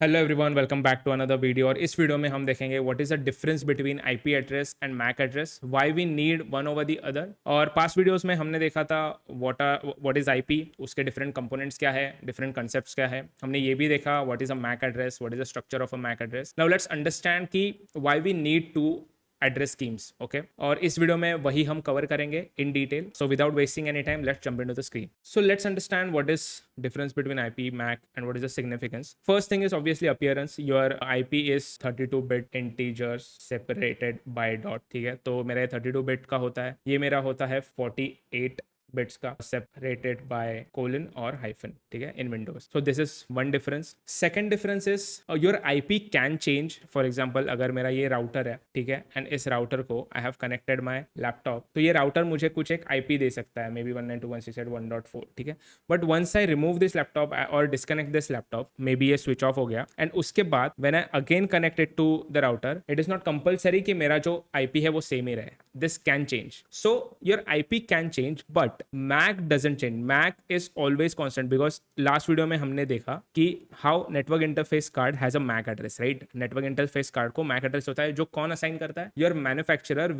Hello everyone, welcome back to another video. और इस video में हम देखेंगे what is the difference between IP address and MAC address, why we need one over the other. और past videos में हमने देखा था व्हाट इज आईपी, उसके डिफरेंट कंपोनेंट्स क्या है, डिफरेंट कंसेप्ट्स क्या है। हमने ये भी देखा what is a MAC address, what is the structure of a MAC address. Now let's understand कि why we need to address schemes. Okay, और इस वीडियो में वही हम कवर करेंगे in detail. So without wasting any time, let's jump into the screen. So let's understand what is difference between IP, MAC, and what is the significance. First thing is obviously appearance. Your IP is 32-bit integers separated by dot. ठीक है, तो मेरा 32-bit का होता है, ये मेरा होता है 48 बिट्स का सेपरेटेड बाय कोलन और हाइफन। ठीक है, in Windows. So this is one difference. Second difference is your IP can change. For example, अगर मेरा ये राउटर है, ठीक है, एंड इस राउटर को I have connected my laptop, तो ये राउटर मुझे कुछ एक आईपी दे सकता है, मे बी 192.168.1.4। ठीक है, but once I remove this laptop और disconnect this laptop, maybe ये स्विच ऑफ हो गया, एंड उसके बाद when I again connected to the router, it is not compulsory कि मेरा जो आईपी है वो सेम ही रहे। This can change. So your IP can change, but MAC doesn't change. MAC is always constant, because last video में हमने देखा कि how network interface card has a MAC address, right. Network interface card को MAC address होता है, जो कौन assign करता है? Your manufacturer,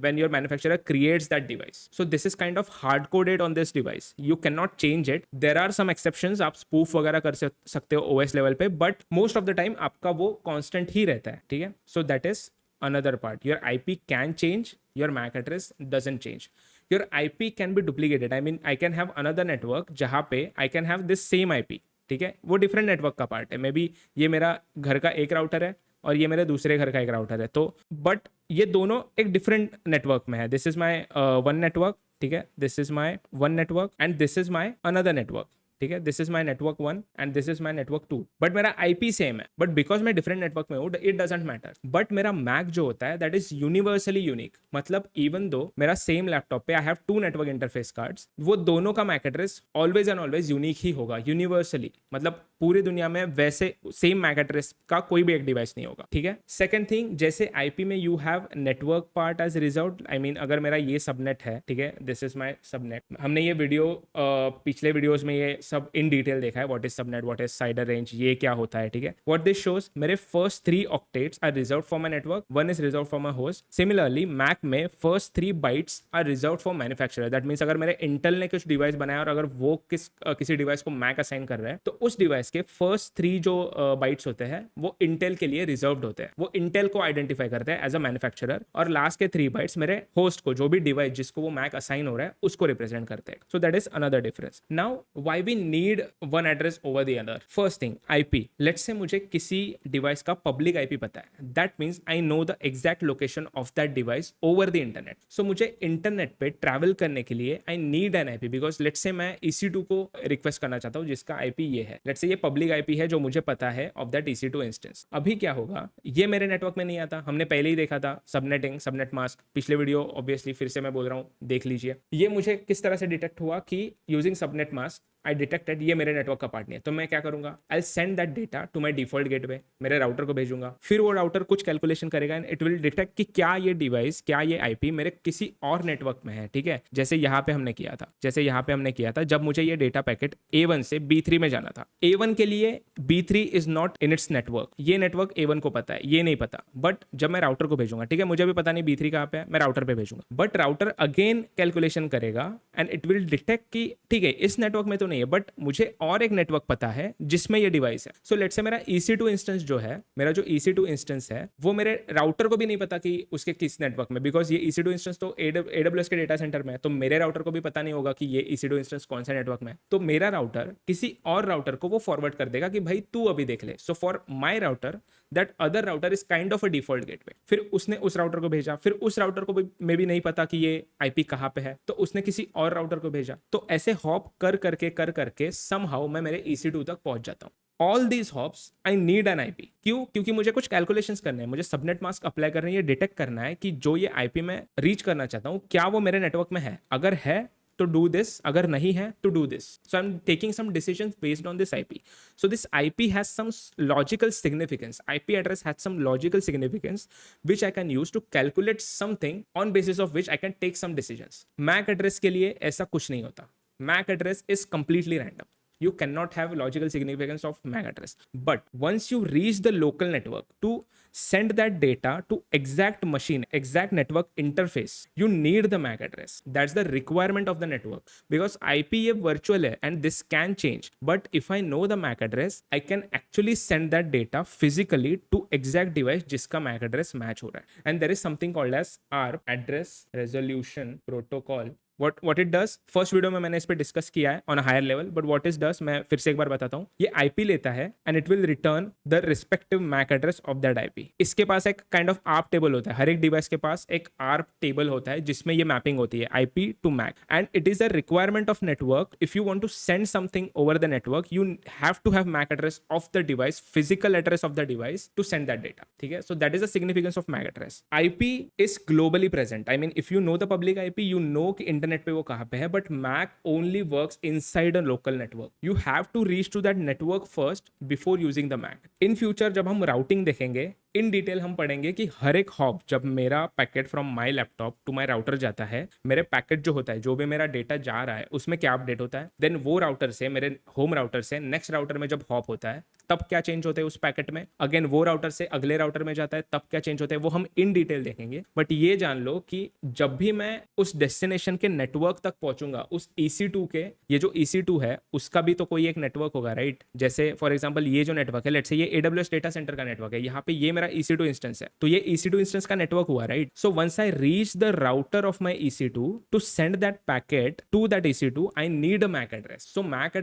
when your manufacturer creates that device. So this is kind of hard coded on this device. You cannot change it. There are some exceptions, आप spoof वगैरह कर सकते हो OS लेवल पे, but most of the time आपका वो constant ही रहता है। ठीक है, so that is another part. Your IP can change, your MAC address doesn't change. Your IP can be duplicated. I mean, I can have another network जहाँ पे I can have this same IP. ठीक है, वो different network का part है। May be ये मेरा घर का एक राउटर है और ये मेरे दूसरे घर का एक राउटर है, तो बट ये दोनों एक डिफरेंट नेटवर्क में है। This is my one network, ठीक है, this is my one network and this is my another network. ठीक है, this is my network 1 and this is my network 2, but मेरा आईपी सेम है, बट बिकॉज मैं different network में हूँ, it doesn't matter. But मेरा Mac जो होता है दैट इज यूनिवर्सली यूनिक। मतलब इवन दो मेरा सेम लैपटॉप पे I have to network interface cards, वो दोनों का MAC address always and always unique ही होगा, यूनिवर्सली। मतलब पूरी दुनिया में वैसे सेम मैक एड्रेस का कोई भी एक डिवाइस नहीं होगा। ठीक है, सेकंड थिंग, जैसे आईपी में you have network part as reserved. I mean, अगर मेरा ये सबनेट है, ठीक है, दिस इज माय सबनेट। हमने ये वीडियो पिछले वीडियोस में ये सब इन डिटेल देखा है, what is subnet, what is CIDR range, ये क्या होता है। ठीक है, व्हाट दिस शोज, मेरे first 3 octets are reserved for my network, 1 is reserved for my host. Similarly MAC में first 3 bytes are reserved for manufacturer. That means अगर मेरे इंटेल ने कुछ डिवाइस बनाया और अगर वो किसी डिवाइस को मैक असाइन कर रहा है, तो उस डिवाइस के फर्स्ट 3 जो बाइट्स होते हैं वो इंटेल के लिए रिजर्व्ड होते हैं, वो इंटेल को आइडेंटिफाई करते हैं एज अ मैन्युफैक्चरर, और लास्ट के 3 बाइट्स मेरे होस्ट को, जो भी डिवाइस जिसको वो मैक असाइन हो रहा है, उसको रिप्रेजेंट करते हैं। So that is another difference. Now why we need one address over the other? First thing, IP. Let's say मुझे किसी डिवाइस का पब्लिक आईपी पता है, that means I know the exact location of that device over the internet. So मुझे internet पे travel करने के लिए I need an IP, because let's say मैं EC2 को रिक्वेस्ट करना चाहता हूँ जिसका आईपी ये है। लेट्स से ये पब्लिक आईपी है जो मुझे पता है ऑफ दैट EC2 इंस्टेंस। अभी क्या होगा, ये मेरे नेटवर्क में नहीं आता। हमने पहले ही देखा था सबनेटिंग, सबनेट मास्क, पिछले वीडियो, ऑब्वियसली फिर से मैं बोल रहा हूँ, देख लीजिए। ये मुझे किस तरह से डिटेक्ट हुआ कि using subnet mask I detected ये मेरे नेटवर्क का पार्ट नहीं है। तो मैं क्या करूंगा, I send that data to my default gateway, मेरे राउटर को भेजूंगा। फिर वो राउटर कुछ कैलकुलेशन करेगा एंड इट विल डिटेक्ट कि क्या ये डिवाइस, क्या ये आईपी मेरे किसी और नेटवर्क में है। ठीक है, जैसे यहाँ पे हमने किया था, जब मुझे ये डेटा पैकेट A1 से B3 में जाना था। A1 के लिए B3 is not in its network, ये नेटवर्क A1 को पता है, ये नहीं पता। बट जब मैं राउटर को भेजूंगा, ठीक है, मुझे भी पता नहीं B3 कहाँ पे है, मैं राउटर पे भेजूंगा, बट राउटर अगेन कैलकुलेशन करेगा एंड इट विल डिटेक्ट कि ठीक है, इस नेटवर्क में तो नहीं है, बट मुझे और एक नेटवर्क पता है जिसमें ये डिवाइस है। सो लेट्स से मेरा EC2 इंस्टेंस जो है, मेरा जो EC2 इंस्टेंस है, वो मेरे राउटर को भी नहीं पता कि उसके किस नेटवर्क में, बिकॉज ये EC2 इंस्टेंस तो AWS के डेटा सेंटर में है, तो मेरे राउटर को भी पता नहीं होगा कि ये EC2 इंस्टेंस कौन सा नेटवर्क में है। तो मेरा राउटर किसी और राउटर को वो फॉरवर्ड कर देगा कि भाई तू अभी देख ले। So for my router, that other router is kind of a default gateway. फिर उसने उस राउटर को भेजा, फिर उस राउटर को मे भी नहीं पता कि ये आईपी कहाँ पे है, तो उसने किसी और राउटर को भेजा। तो ऐसे हॉप कर करके समहाउ मैं मेरे EC2 तक पहुंच जाता हूं। All these hops I need an IP. क्यों? क्योंकि मुझे कुछ कैलकुलेशंस करने हैं, मुझे सबनेट मास्क अप्लाई करने हैं, ये डिटेक्ट करना है कि जो ये आईपी मैं रीच करना चाहता हूं, क्या वो मेरे नेटवर्क में है। अगर है तो डू दिस, अगर नहीं है तो do this. So I am taking some decisions based on this IP. So this IP has some logical significance, IP address has some logical significance which I can use to calculate something on basis of which I can take some decisions. MAC address के लिए ऐसा कुछ नहीं होता। MAC address is completely random. you cannot have logical significance of MAC address. But once you reach the local network to send that data to exact machine, exact network interface, you need the MAC address. That's the requirement of the network, because IP ये virtual है and this can change. But if I know the MAC address, I can actually send that data physically to exact device जिसका MAC address match हो रहा है. And there is something called as ARP, Address Resolution Protocol. what it does, first video में मैंने इस पे discuss किया है on a higher level, but what it does मैं फिर से एक बार बताता हूँ. ये IP लेता है and it will return the respective MAC address of that IP. इसके पास एक काइंड ऑफ ARP टेबल होता है, हर एक डिवाइस के पास एक ARP टेबल होता है जिसमें ये मैपिंग होती है IP to MAC. And it is a requirement of network. If you want to send something over the network, you have to have MAC address of the device, physical address of the device to send that data. ठीक है, so that is the significance of MAC address. IP is globally present. I mean if you know the public IP, you know कि internet पे वो कहाँ पे है. But Mac only works inside a local network. You have to reach to that network first before using the Mac. In future जब हम routing देखेंगे, in detail हम पढ़ेंगे कि हर एक हॉप, जब मेरा packet from my laptop to my router जाता है, मेरे पैकेट जो होता है, जो भी मेरा डेटा जा रहा है, उसमें क्या अपडेट होता है. देन वो राउटर से, मेरे होम राउटर से नेक्स्ट राउटर में जब हॉप होता है, तब क्या चेंज होता है उस पैकेट में. अगेन वो राउटर से अगले राउटर में जाता है, तब क्या चेंज होता है, वो हम इन डिटेल देखेंगे. बट ये जान लो कि जब भी मैं उस डेस्टिनेशन के नेटवर्क तक पहुंचूंगा, उस EC2 के, ये जो EC2 है उसका भी तो कोई एक नेटवर्क होगा, राइट. जैसे फॉर एग्जांपल ये जो नेटवर्क है, लेट्स से ये AWS डेटा सेंटर का नेटवर्क है, यहाँ पे ये मेरा EC2 इंस्टेंस है, तो ये EC2 इंस्टेंस का नेटवर्क हुआ, right. So once I reach the router of my EC2 to send that packet to that EC2, I need a MAC address. So MAC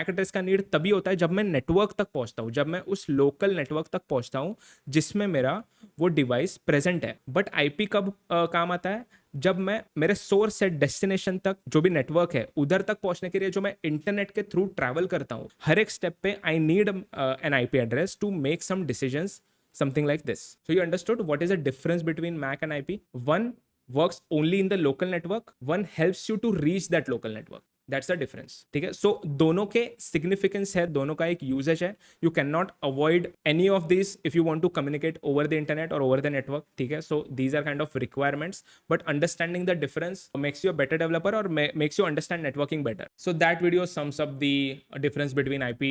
address का नीड तभी होता है जब मैं नेटवर्क तक पहुंचता हूं, जब मैं उस लोकल नेटवर्क तक पहुंचता हूं जिसमें मेरा वो डिवाइस प्रेजेंट है. बट IP कब काम आता है, जब मैं मेरे सोर्स से डेस्टिनेशन तक, जो भी नेटवर्क है उधर तक पहुंचने के लिए जो मैं इंटरनेट के थ्रू ट्रैवल करता हूं, हर एक स्टेप पे I need an IP address to make some decisions, something like this. So you understood what is the difference between MAC and IP? One works only in the local network, one helps you to reach that local network. That's the difference. ठीक है, सो दोनों के significance है, दोनों का एक usage है. You can not avoid any of this if you want to communicate over the internet और ओवर द नेटवर्क. ठीक है, so these are kind of requirements, but understanding the difference makes you a better developer और makes you understand networking better. So that video sums up the difference between IP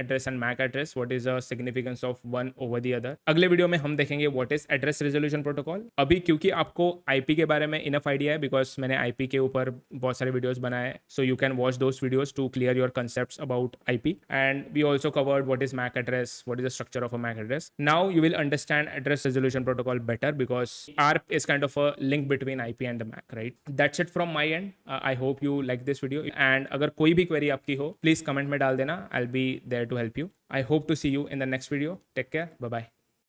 address and MAC address. What is the significance of one over the other. अगले video में हम देखेंगे what is address resolution protocol. अभी क्योंकि आपको IP के बारे में इनफ आइडिया है, बिकॉज मैंने IP के ऊपर बहुत सारे वीडियोज बनाए, so you can watch those videos to clear your concepts about IP. And we also covered what is MAC address, what is the structure of a MAC address. Now you will understand address resolution protocol better, because ARP is kind of a link between IP and the MAC, right? That's it from my end. I hope you like this video, and अगर कोई भी query आपकी हो, please comment में डाल देना. I'll be there to help you. I hope to see you in the next video. Take care. Bye bye.